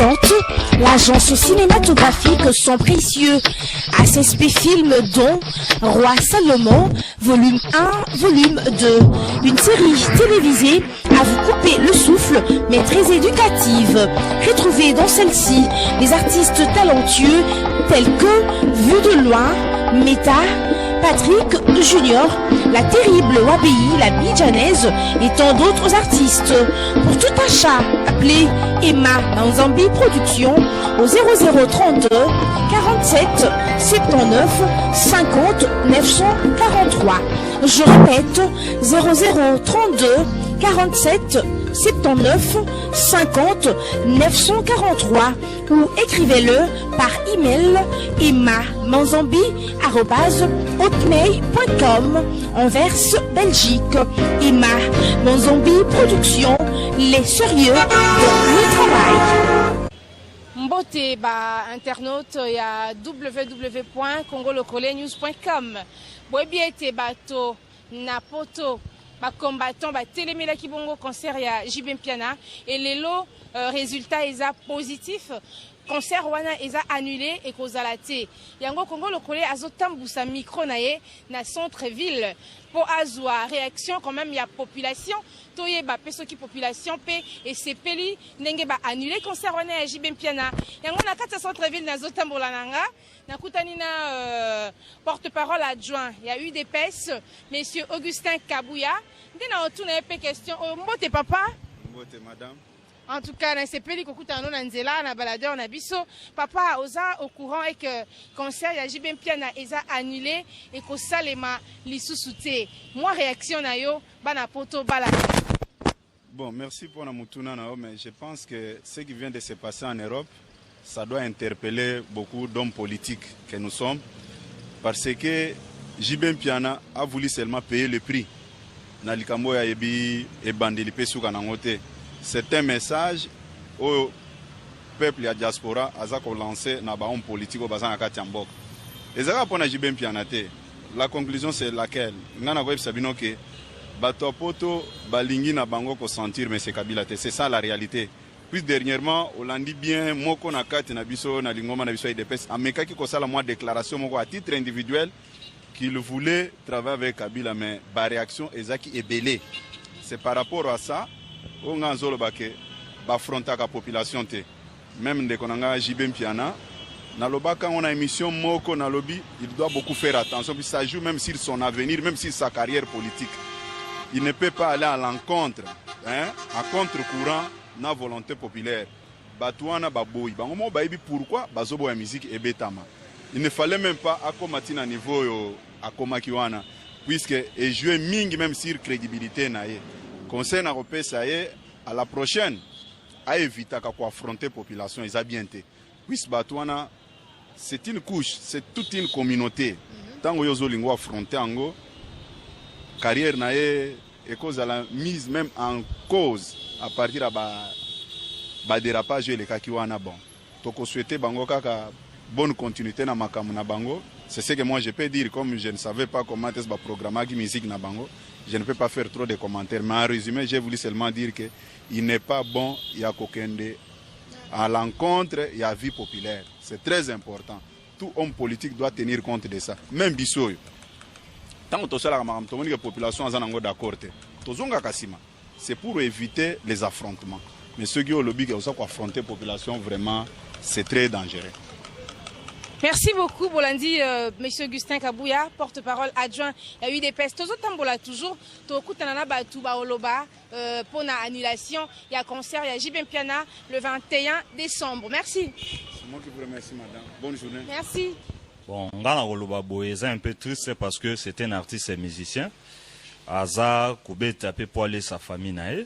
présente l'agence cinématographique Son Précieux, ACSP Film dont Roi Salomon, volume 1, volume 2. Une série télévisée à vous couper le souffle, mais très éducative. Retrouvez dans celle-ci des artistes talentueux tels que Vue de loin, Meta, Patrick Junior, La Terrible Wabi, La Bidjanaise et tant d'autres artistes. Pour tout achat, appelez Emma Manzambi Productions au 0032 47 79 50 943. Je répète, 0032 47 79 50 943 ou écrivez-le par email emma.manzambi@hotmail.com Anvers, Belgique. Emma Manzambi Productions, les sérieux de le travail. Mbote ba internaute ya www.congolokolenews.com. Boebiete bato na poto ba combattant ba télémela kibongo concert ya JB Mpiana et lelo résultat eza positif. Concert wana eza annulé et kozala te. Yango Congo lokole azotambusa micro na ye na centre ville pour azwa réaction quand même ya population toye ba peso ki population pe et sepeli ndenge ba annulé concert wana ya JB Mpiana. Yango na kata centre ville na zotambola nanga na kutani na porte-parole adjoint ya UDPS monsieur Augustin Kabouya ndena otuna pe question mbote papa mbote madame. En tout cas, dans ces pays qui ont nzela na baladeur na biso, papa oza au courant et que concert ya JB Mpiana eza annulé et que salema lisusu te. Moi réaction na yo bana poto bala. Bon, merci pour la mutuna na mais je pense que ce qui vient de se passer en Europe, ça doit interpeller beaucoup d'hommes politiques que nous sommes parce que JB Mpiana a voulu seulement payer le prix. Na likambo ya yebi e bandeli pesuka na ngote. C'est un message au peuple ya diaspora azako lancé na ba homme politique au bazana kati mbok. Ezaka pona JB Mpiana te. La conclusion c'est laquelle ngana ko sabino ke bato poto balingi na bango ko sentir mais c'est Kabila te. C'est ça la réalité. Puis dernièrement, on l'a dit bien moko na kati na biso na lingoma na biso IDPS ameka ki ko sala moi déclaration moko à titre individuel qu'il voulait travailler avec Kabila mais ba réaction ezaki ebelé. C'est par rapport à ça on a affronté la population. Même dès qu'on a JB Mpiana, quand on a une émission Moko na lobby, il doit beaucoup faire attention. Puis ça joue même sur son avenir, même sur sa carrière politique. Il ne peut pas aller à l'encontre, à contre-courant de la volonté populaire. Batouana baboui. Pourquoi bazobo la musique et betama. Il ne fallait même pas accomatir à niveau à Komakiwana, puisque et jouer ming même sur crédibilité naie. Conseil européen, ça y est, à la prochaine, à éviter qu'à affronter la population, ils ont bien été. Puisque Batouana, c'est une couche, c'est toute une communauté. Tant que vous avez affronté la carrière, et cause à la mise même en cause à partir de dérapage et les kakiwana bon. Donc, on souhaite bango kaka bonne continuité na makamu na bango. C'est ce que moi je peux dire, comme je ne savais pas comment est-ce que programme qui musique na bango. Je ne peux pas faire trop de commentaires, mais en résumé, j'ai voulu seulement dire qu'il n'est pas bon, il y a qu'aucun à l'encontre, il y a vie populaire. C'est très important. Tout homme politique doit tenir compte de ça. Même Bissoy. Tant que la population est d'accord, c'est pour éviter les affrontements. Mais ceux qui ont le lobby qui ont affronté la population, vraiment, c'est très dangereux. Merci beaucoup, Bolandi, Monsieur Augustin Kabouya, porte-parole adjoint. Il y a eu des pestes. Tous autant toujours. Tokutanana Batouba Oloba pour la annulation. Il y a concert, il y a JB Mpiana le 21 décembre. Merci. C'est moi qui vous remercie, madame. Bonne journée. Merci. Bon, Ngana Oloba Boye est un peu triste parce que c'est un artiste et musicien. Aza Koubet a pu poiler sa famille nae.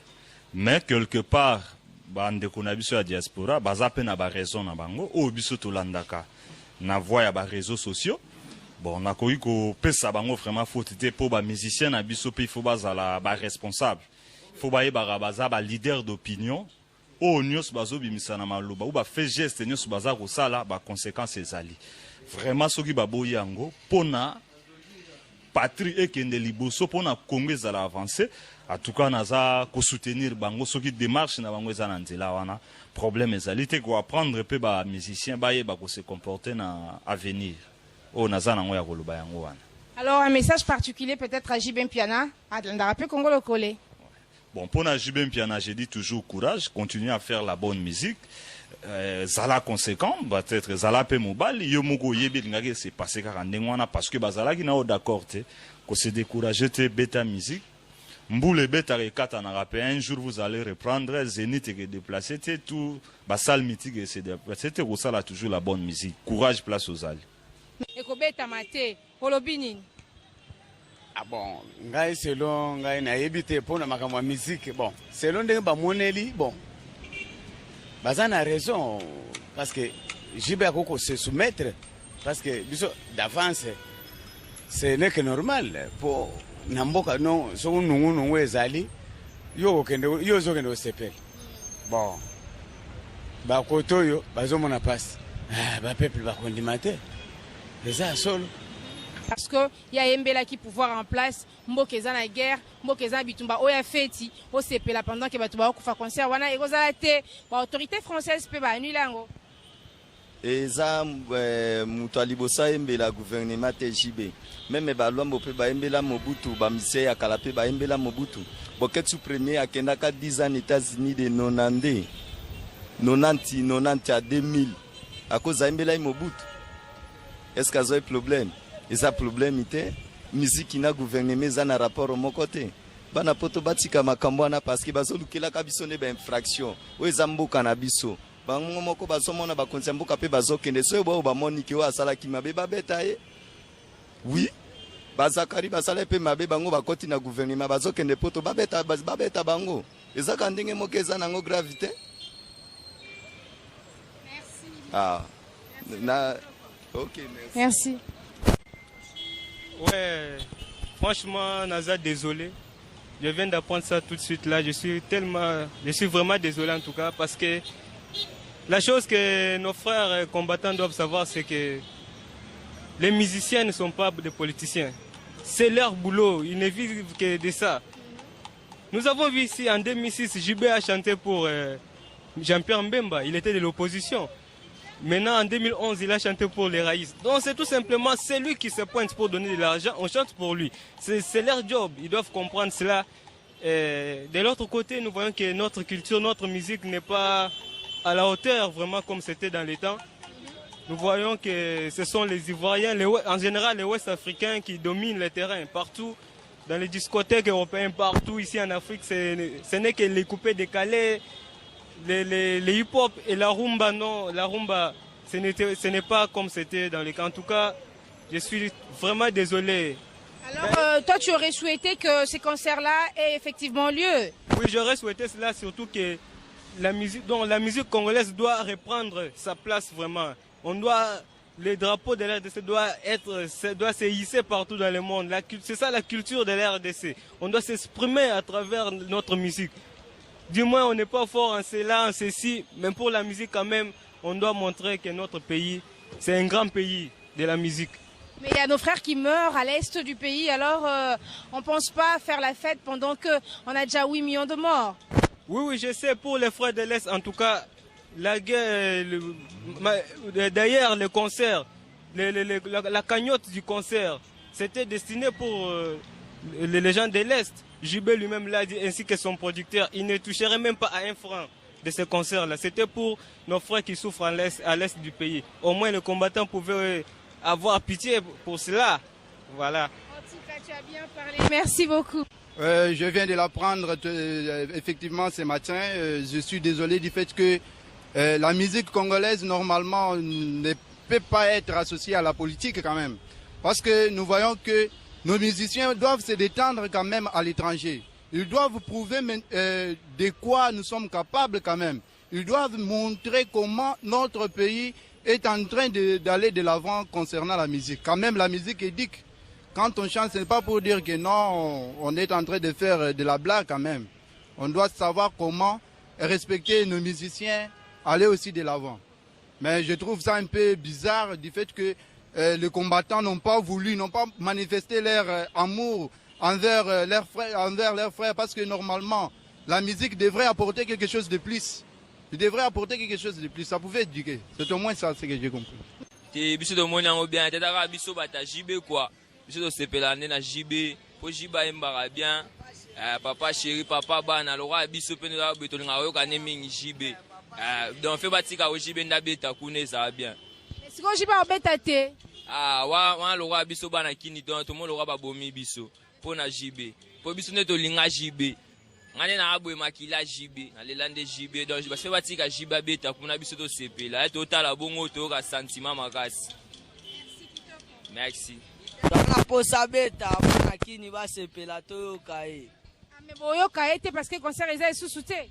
Mais quelque part, bande konabiso la diaspora, baza pe na ba raison na bango, ou biso to landaka. Na voix ya ba réseaux sociaux bon na koyi ko pesa bango vraiment faute pour ba musicien na biso pe il faut bazala ba responsable il faut ba baza ba leader d'opinion o nyos bazo bimisa na maloba ou ba fait geste nyos baza ko sala ba conséquences ezali vraiment soki ba boyango pona patrie et kende liboso pour na Congo ezala avancer. En tout cas naza ko soutenir bango soki démarche na bango ezana nzela wana problème ezali te ko apprendre pe ba musicien ba yeba ko se comporter na avenir. Oh naza nango ya koloba yango wana. Alors un message particulier peut-être à JB Mpiana, à Ndarapé Congo le Kolé. Bon, pour JB Mpiana, j'ai dit toujours courage, continuer à faire la bonne musique. Zala conséquent, peut-être Zala pe mobile, yomogo yebe ngake c'est passé car ndengwana parce que bazala ki na d'accord te, ko se décourager te beta musique. Mboule beta rekata na rapé un jour vous allez reprendre Zénith et déplacer tout basal mythique et c'est déplacer te ko sala toujours la bonne musique. Courage place aux ali. Eko beta mate, holobini. Ah bon, ngai selon ngai na yebite pona makamwa musique bon, selon ndenge ba moneli bon. Baza na raison parce que jibe akoko se soumettre parce que biso d'avance ce n'est que normal pour namboka non so nungu ezali yo kende yo zo kende osepel. Bon. Ba kotoyo bazo mona passe. Ah ba peuple ba kondimate. Les solo. Parce que il y a Mbela qui pouvoir en place, Mbokeza na guerre, Mbokeza bitumba oya feti, o sepela pendant que batuba okufa concert wana ekozala te, ba autorité française pe ba annula ngo. Eza mutu alibosa Mbela gouvernement TJB. Même ba lwambo pe ba Mbela Mobutu, ba mise ya kala pe ba Mbela Mobutu. Boketsu premier akenda ka 10 ans États-Unis de 90 à 2000. À cause de Mbela Mobutu. Est-ce qu'il y a un problème? Et ça problème était musique na gouvernement za na rapport au côté bana poto batika makambo na parce que bazolukela kabisone ba infraction o ezambuka na biso bango moko bazomona ba konsembuka pe bazokende so bo ba moniki wa sala ki mabe babeta e oui bazakari basala pe mabe bango bakoti na gouvernement bazokende poto babeta bango ezaka ndenge mokeza nango gravité. Merci. Ah na OK merci. Merci. Ouais, franchement, Naza, désolé. Je viens d'apprendre ça tout de suite là. Je suis vraiment désolé en tout cas parce que la chose que nos frères combattants doivent savoir, c'est que les musiciens ne sont pas des politiciens. C'est leur boulot. Ils ne vivent que de ça. Nous avons vu ici en 2006, JB a chanté pour Jean-Pierre Mbemba. Il était de l'opposition. Maintenant, en 2011, il a chanté pour les raïs. Donc, c'est tout simplement celui qui se pointe pour donner de l'argent. On chante pour lui. C'est leur job. Ils doivent comprendre cela. De l'autre côté, nous voyons que notre culture, notre musique n'est pas à la hauteur, vraiment, comme c'était dans les temps. Nous voyons que ce sont les Ivoiriens, en général les Ouest-Africains qui dominent le terrain partout. Dans les discothèques européennes, partout, ici en Afrique, ce n'est que les coupés décalés. Les hip-hop et la rumba, non, la rumba, ce n'est pas comme c'était dans les cas. En tout cas, je suis vraiment désolé. Alors, toi, tu aurais souhaité que ces concerts-là aient effectivement lieu? Oui, j'aurais souhaité cela, surtout que la musique congolaise doit reprendre sa place vraiment. Les drapeaux de l'RDC doivent se hisser partout dans le monde. C'est ça la culture de l'RDC. On doit s'exprimer à travers notre musique. Du moins, on n'est pas fort en cela, en ceci, mais pour la musique quand même, on doit montrer que notre pays, c'est un grand pays de la musique. Mais il y a nos frères qui meurent à l'est du pays, alors on ne pense pas faire la fête pendant qu'on a déjà 8 millions de morts. Oui, je sais, pour les frères de l'Est, en tout cas, la guerre, d'ailleurs, le concert, la cagnotte du concert, c'était destiné pour les gens de l'Est. JB lui-même l'a dit, ainsi que son producteur, il ne toucherait même pas à un franc de ce concert-là. C'était pour nos frères qui souffrent à l'est du pays. Au moins, les combattants pouvaient avoir pitié pour cela. Voilà. En tout cas, tu as bien parlé. Merci beaucoup. Je viens de l'apprendre effectivement ce matin. Je suis désolé du fait que la musique congolaise, normalement, ne peut pas être associée à la politique quand même. Parce que nous voyons que nos musiciens doivent se détendre quand même à l'étranger. Ils doivent prouver de quoi nous sommes capables quand même. Ils doivent montrer comment notre pays est en train d'aller de l'avant concernant la musique. Quand même, la musique éduque. Quand on chante, ce n'est pas pour dire que non, on est en train de faire de la blague quand même. On doit savoir comment respecter nos musiciens, aller aussi de l'avant. Mais je trouve ça un peu bizarre du fait que les combattants n'ont pas voulu, n'ont pas manifesté leur amour envers leurs frères, parce que normalement, la musique devrait apporter quelque chose de plus. Il devrait apporter quelque chose de plus. Ça pouvait éduquer. C'est au moins ça, c'est que j'ai compris. Biso de moniango bien, tetaka biso bata JB quoi. Biso de sepelane na JB, po jiba embara bien. Papa chéri, papa bana, lora biso pene la betolinga oyoka ne mingi JB. Donc fait batika o JB na beta kune ça bien. Est-ce que JB a beta te? Wa lora biso bana kini donc tout monde lora ba bomi biso. Po na JB. Po biso ne to linga JB. Ngane na abwe makila JB, na lelande JB donc ba fait batika JB beta kuna biso to sepela. Total abongo to ka sentiment makasi. Merci. Tona posa beta na kini ba sepela to kai. Mais boyo kai te parce que concert eza sous-souté.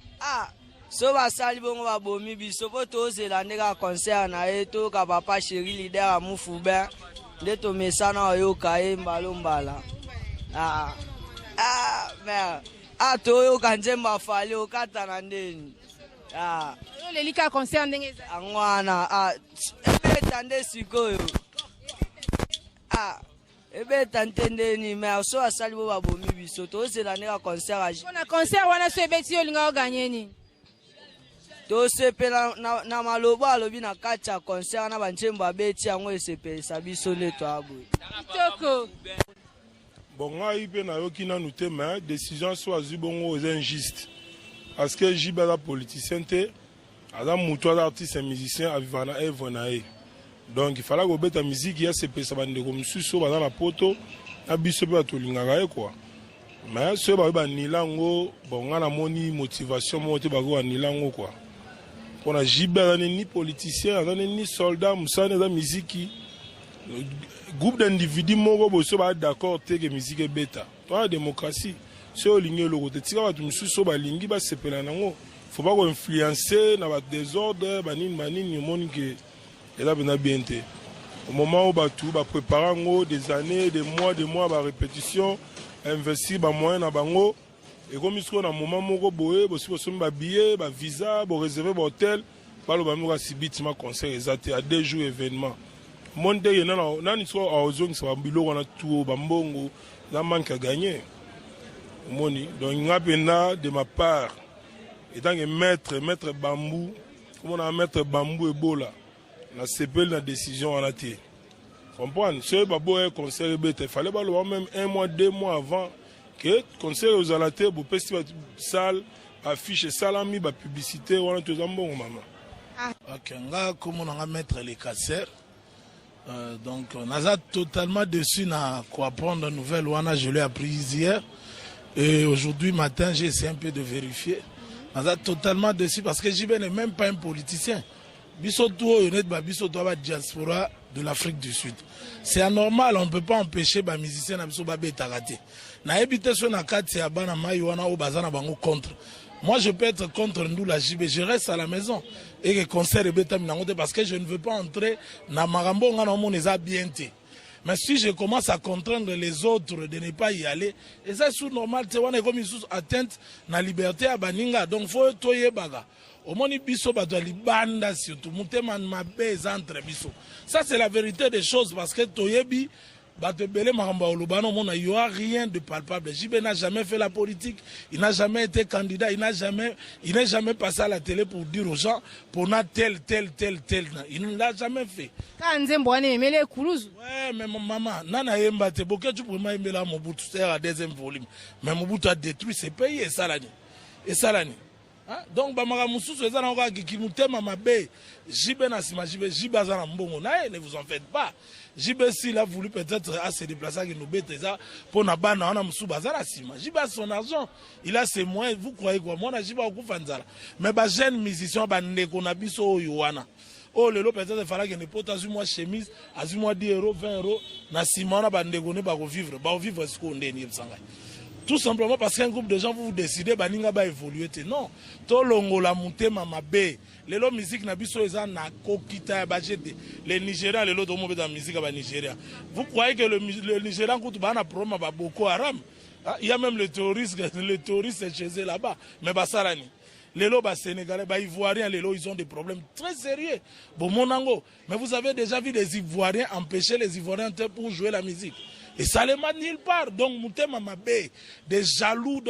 So ba sali bongo ba bomi biso po to zela ndeka concert na eto ka papa chéri leader amufu ben. De to mesana yo kai mbalo mbala. Merde. Toyo kanjemba fali okata na ndeni. Yo lelika concert ndenge eza. Angwana ebeta nde sikoyo. Ebeta ntendeni mais so asali bo babomi biso to zela ndeka concert aji. On a concert wana so ebeti yo linga oganye ni. To sepela na maloba alobi na kati ya concert na banjemba beti yango esepelisa biso nde to abo. Kitoko. Bon, ngai pe na yoki nanu te mais décision so azwi bongo est injuste parce que JB la politicien te aza mutu aza artiste et musicien aviva na œuvre na ye donc il fallait kobeta musique ya sepesa bandeko mosusu baza na poto na biso mpe batolingaka ye quoi mais soki bakoki banila yango bon nga namoni motivation moko te bakoki banila yango quoi mpona JB aza ni politicien aza ni soldat mosani eza miziki groupe d'individus moko boso ba d'accord te que musique est bêta. Toi la démocratie, c'est au ligne le côté tika ba mususu ba lingi ba sepela nango. Faut pas ko influencer na ba désordre banini moni que ela bena bien te. Au moment où ba tout ba préparer ngo des années, des mois ba répétition, investir ba moyen na bango et comme isko na moment moko boye boso ba billet, ba visa, ba réserver ba hôtel, ba lo ba mo ka sibitima concert exact à 2 jours événement. Monde nani so ozongi sa biloko na tout bambongo na manque à gagner moni donc ngapena de ma part étant que maître bambou comment on mettre bambou et bola na sepel la décision en até comprendre ce babo est concert bête fallait pas le même 1 mois 2 mois avant que concert aux alaté pour festival salle affiche salami ba publicité on a tout zambongo mama OK nga comme on a mettre les casseurs. Donc on a totalement dessus na quoi prendre une nouvelle wana je l'ai appris hier et aujourd'hui matin j'ai essayé un peu de vérifier. On a totalement dessus parce que JB n'est même pas un politicien. Biso tout honnête ba biso doit diaspora de l'Afrique du Sud. C'est anormal, on ne peut pas empêcher ba musicien na biso ba beta raté. Na ebité so na kati ya bana mai wana o bazana bango contre. Moi, je peux être contre nous, la JB. Je reste à la maison. Et que concert est bêta parce que je ne veux pas entrer dans Marambo, on bien. Mais si je commence à contraindre les autres de ne pas y aller, et ça, c'est normal, c'est comme une atteinte à la liberté à Baninga. Donc, il faut toyer baga. Au moins, biso bato libanda surtout. Mouteman mabe entre biso. Ça, c'est la vérité des choses parce que toyebi. Il n'y aura rien de palpable. JB n'a jamais fait la politique, il n'a jamais été candidat, il n'est jamais passé à la télé pour dire aux gens pour tel. Il ne l'a jamais fait. Ouais, mais maman, Nana Yemba, tu peux aimer la Mobutu, c'est à deuxième volume. Mais Mobutu a détruit ses pays et Salani. Donc, Bamara Moussou, c'est un qui nous t'aime à ma baie. JB Nassima, JB Azana Mbongo, ne vous en faites pas. JB s'il a voulu peut-être se déplacer avec nos bêtes pour na bana on a Moussou Bazara Sima. JB a son argent, il a ses moyens, vous croyez quoi? Moi, JB a beaucoup fanzara. Mais bah jeune musicien, bah qu'on a biso Yohana. Oh, le lot peut-être il fallait que ne pas azuma chemise, azuma 10 €, 20 €, na Simona bah ndegone bah vivre ce qu'on est sanga. Tout simplement parce qu'un groupe de gens vous décidez baninga ba évoluer non to longola mutema mabe lelo musique na biso eza na kokita ba jete les Nigériens lelo to mo be dans musique ba Nigeria. Vous croyez que le Nigérian kutu ba na problème ba Boko Haram? Il y a même les terroristes chez eux là-bas mais basarani Les lots sénégalais, les Ivoiriens, les lots, ils ont des problèmes très sérieux. Bon, mon ango. Mais vous avez déjà vu des Ivoiriens empêcher les Ivoiriens pour jouer la musique. Et ça les mène nulle part. Donc, Moutema Mabé, des jaloux,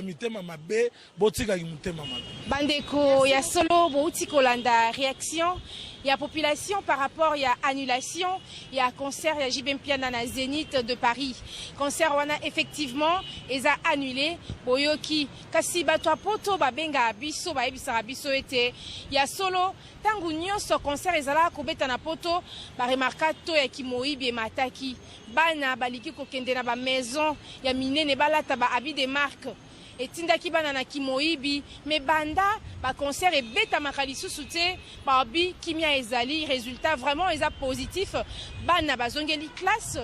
Moutema Mabé, Botika Moutema Mabé. Bandeko, il y a solo, Boutiko Landa, réaction. Il y a population par rapport, il y a annulation, il y a concert, il y a JB Mpiana na Zénith de Paris. Concert, on a effectivement, ils ont annulé. Boyoki, kasi batwa poto babenga abiso, baebisa abiso ete. Il y a solo, tangu nyonso concert, ils ont kubeta na poto, ba remarkato ya kimoibi e mataki. Bana baliki kokende na ba maison, ya minene balata ba abi de marque. Et tindaki bana na kimoibi mais banda ba concert et beta makalisusu te babi kimia ezali résultat vraiment eza positif bana bazongeli classe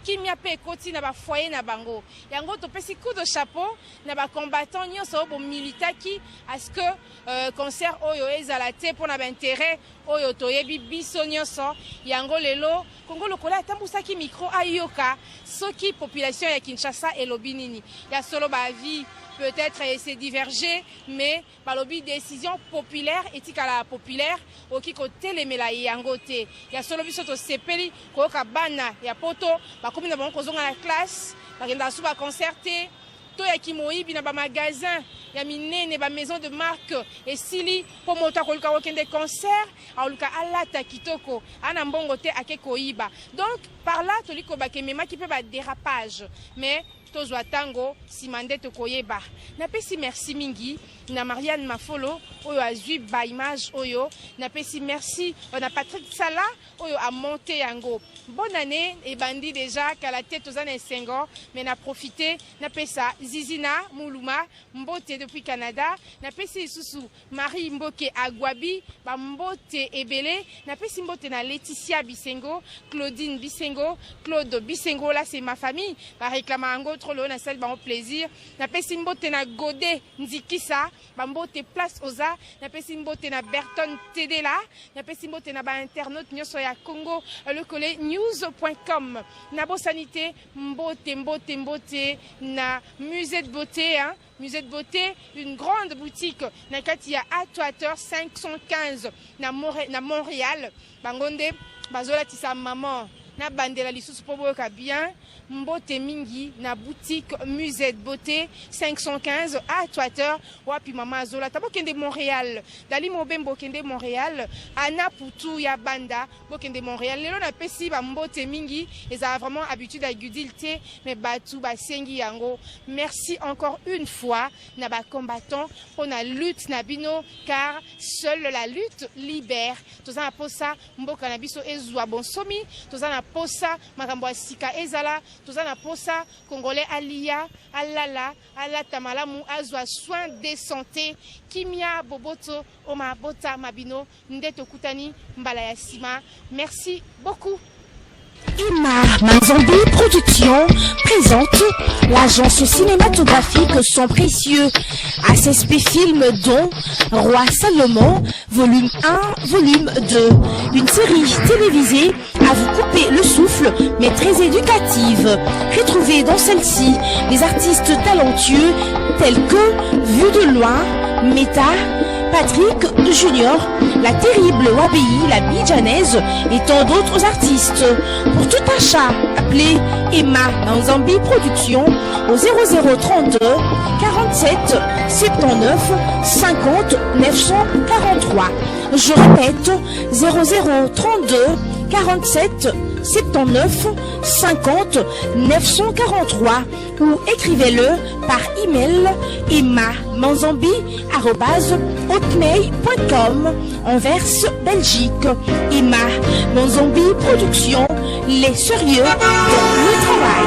kimia pe koti na ba foyer na bango yango to pesi coup de chapeau na ba combattant nyonso bo militaki à ce que concert oyo ezala te pour na ba intérêt oyo toyebi biso nyonso yango lelo Congo lokola tambusaki micro ayoka soki population ya Kinshasa et lobinini ya solo ba vie peut-être c'est divergé, mais balobi décision populaire, éthique à la populaire, au qui côté les mélaïs yangote. Il y a solo bisoto sepeli, koka bana, il y a poto, ba comme na bon kozonga la classe, ba kenda suba concerté, to ya kimoibi na ba magasin, ya minene ba maison de marque et sili pour mota kolka wakende concert, auluka alata kitoko, ana mbongo te akekoiba. Donc par là toliko ba kemema qui peut ba dérapage, mais tozwa tango simande tokoyeba na pesi merci mingi na Marianne Mafolo oyo azui ba image oyo na pesi merci na Patrick Sala oyo a monté yango bonne année et bandi déjà qu'à la tête aux années 5 ans mais na profité na pesa Zizina Muluma mbote depuis Canada na pesi susu Marie Mboke Agwabi ba mbote ebele na pesi mbote na Laetitia Bisengo Claudine Bisengo Claude Bisengo là c'est ma famille ba réclama yango trop lo na salle ba plaisir na pesi mbote na Godé Nzikisa ba mbote place oza na pesi mbote na Berton Tedela na pesi mbote na ba internaute nyonso ya Congo le collé news.com na bo sanité mbote na musée de beauté hein musée de beauté une grande boutique na katia Atwater 515 na Montréal bangonde bazola tisa maman na bandela lisusu po boyoka bien mbote mingi na boutique musée de beauté 515 à Twitter wapi mama azola tabokende Montréal dali mobembo kende Montréal ana putu ya banda bokende Montréal lelo na pesi ba mbote mingi eza vraiment habitude à gudilte mais batu ba sengi yango merci encore une fois na ba combattant pour la lutte na bino car seule la lutte libère tozana posa mboka na biso ezwa bonsomi tozana posa makambo sika ezala tozana posa congolais alia alala alata malamu azwa soin de santé kimia boboto oma bota mabino ndeto kutani mbala ya sima merci beaucoup. Ima Manzambi Production présente l'agence cinématographique Son Précieux, ASSP Film dont Roi Salomon, volume 1, volume 2, une série télévisée à vous couper le souffle mais très éducative. Retrouvez dans celle-ci des artistes talentueux tels que Vue de loin, Meta, Patrick Junior, La Terrible Wabi, La Bidjanaise et tant d'autres artistes. Pour tout achat, appelez Emma Manzambi Production au 0032 47 79 50 943. Je répète, 0032 47 79 50 943 ou écrivez-le par email emma.manzambi@hotmail.com Anvers, Belgique. Emma Manzambi Production, les sérieux dans le travail.